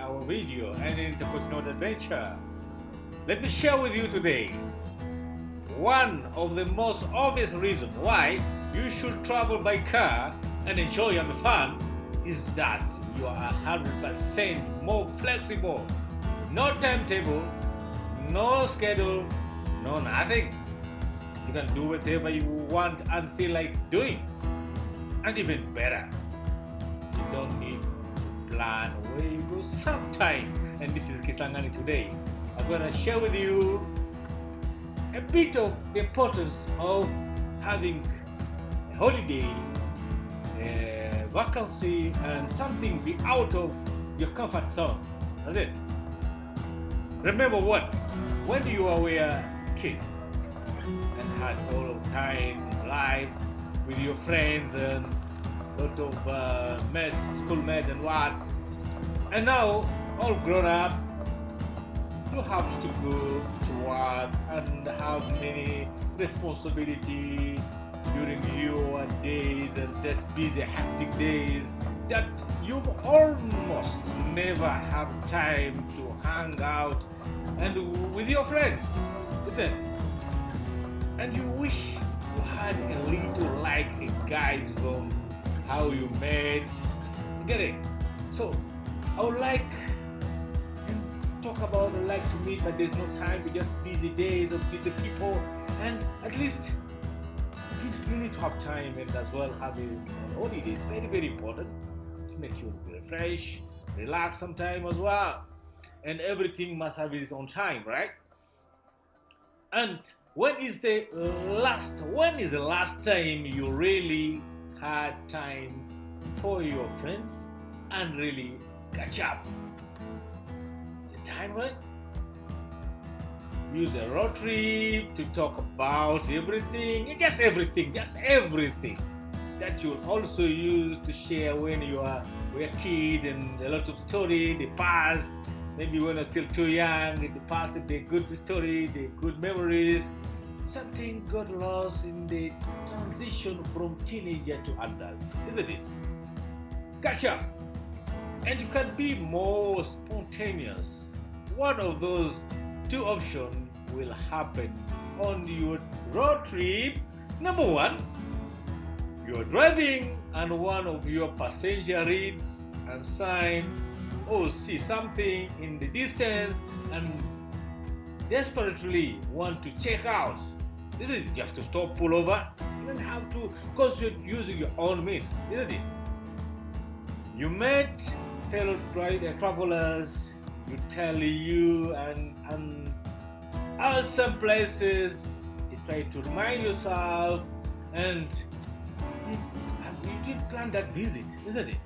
our video and intercontinental adventure. Let me share with you today one of the most obvious reasons why you should travel by car and enjoy the fun is that you are 100% more flexible. No timetable, no schedule, no nothing. You can do whatever you want and feel like doing. And even better, you don't need to plan where you go sometime. And this is Kisangani today. I'm gonna share with you a bit of the importance of having a holiday, a vacancy, and something be out of your comfort zone. That's it. Remember what? When you were kids and had all of time in life with your friends and a lot of mess, schoolmates and what, and now all grown up, you have to go to work and have many responsibility during your days and just busy hectic days that you almost never have time to hang out and with your friends, isn't it? And you wish you had a little like a guys from how you met. Get it? So I would like talk about like to meet, but there's no time. We just busy days of busy people, and at least you need to have time and as well having an holiday. It's very very important. It's make you refresh, relax sometime as well, and everything must have its own time, right? And when is the last time you really had time for your friends and really catch up? The time when use a road trip to talk about everything that you'll also use to share when you were a kid, and a lot of story, the past, maybe when you're still too young, in the past, the good story, the good memories. Something got lost in the transition from teenager to adult, isn't it? Catch up, and you can be more spontaneous. One of those two options will happen on your road trip. Number one, you're driving and one of your passenger reads and sign or see something in the distance and desperately want to check out. Isn't it? You have to stop, pull over, you don't have to, because you're using your own means, isn't it? You met fellow travelers, you tell you and some places you try to remind yourself, and you did plan that visit, isn't it?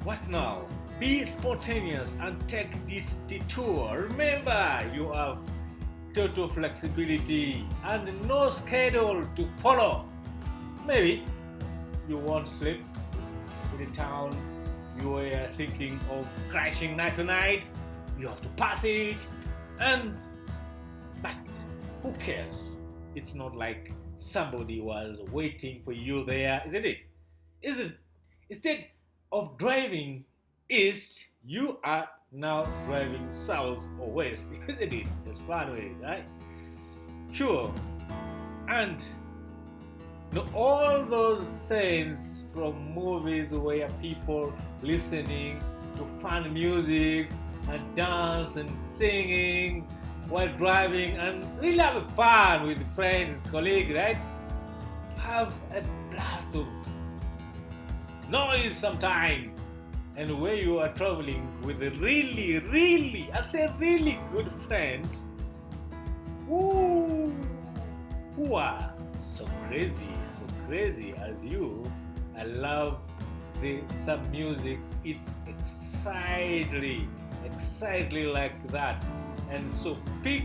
What now? Be spontaneous and take this detour. Remember, you have total flexibility and no schedule to follow. Maybe you won't sleep in the town you were thinking of crashing night to night. You have to pass it, but who cares? It's not like somebody was waiting for you there, isn't it? Is it? Instead of driving east, you are now driving south or west, isn't it? It's fun way, right? Sure. And all those scenes from movies where people listening to fun music and dance and singing while driving and really have fun with friends and colleagues, right? Have a blast of noise sometime. And where you are traveling with a really, I'll say really good friends who are so crazy as you. I love some music. It's excitedly like that. And so pick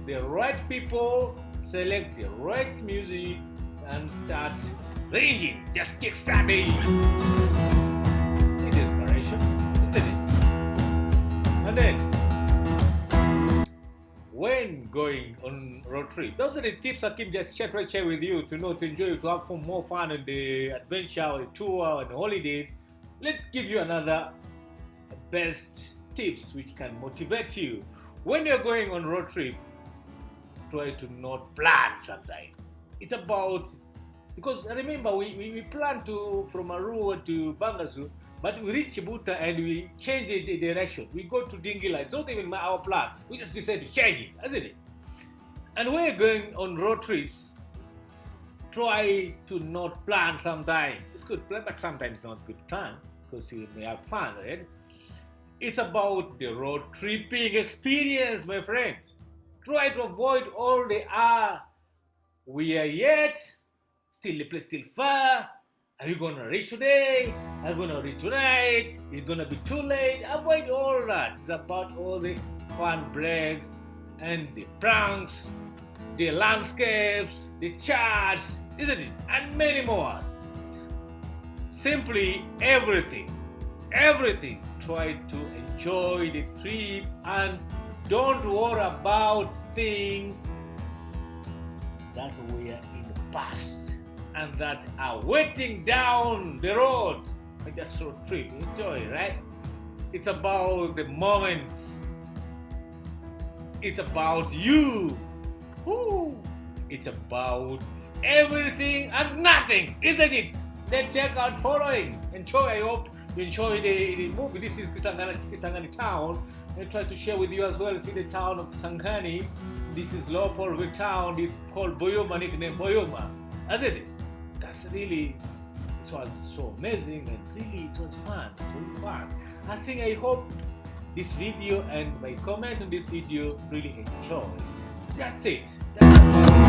the right people, select the right music, and start ranging. Just kick starting. It's inspiration, isn't it? And then, when going on road trip, those are the tips I can just share with you to know, to enjoy, to have more fun in the adventure, or the tour, and the holidays. Let's give you another best tips which can motivate you. When you're going on road trip, try to not plan sometimes. It's about, because remember we plan to from Arua to Bangasu, but we reach Chibuta and we change the direction. We go to Dingila. It's not even our plan. We just decide to change it, isn't it? And when you're going on road trips, try to not plan sometimes. It's good plan, but sometimes it's not good plan because you may have fun, right? It's about the road tripping experience, my friend. Try to avoid all the we are yet, still the place still far. Are you gonna reach today? Are you gonna reach tonight? It's gonna be too late. Avoid all that. It's about all the fun breaks and the pranks, the landscapes, the charts, isn't it? And many more. Simply everything. Try to enjoy the trip and don't worry about things that were in the past and that are waiting down the road. I just road trip, enjoy, right? It's about the moment. It's about you. Woo. It's about everything and nothing, isn't it? Then check out following. Enjoy. I hope you enjoy the movie. This is Kisangani town. I try to share with you as well. See the town of Kisangani. This is Leopold town. This is called Boyoma, nicknamed Boyoma. Isn't it? That's really, this was so amazing and really it was fun. It was really fun. I hope this video and my comment on this video really enjoy. That's it.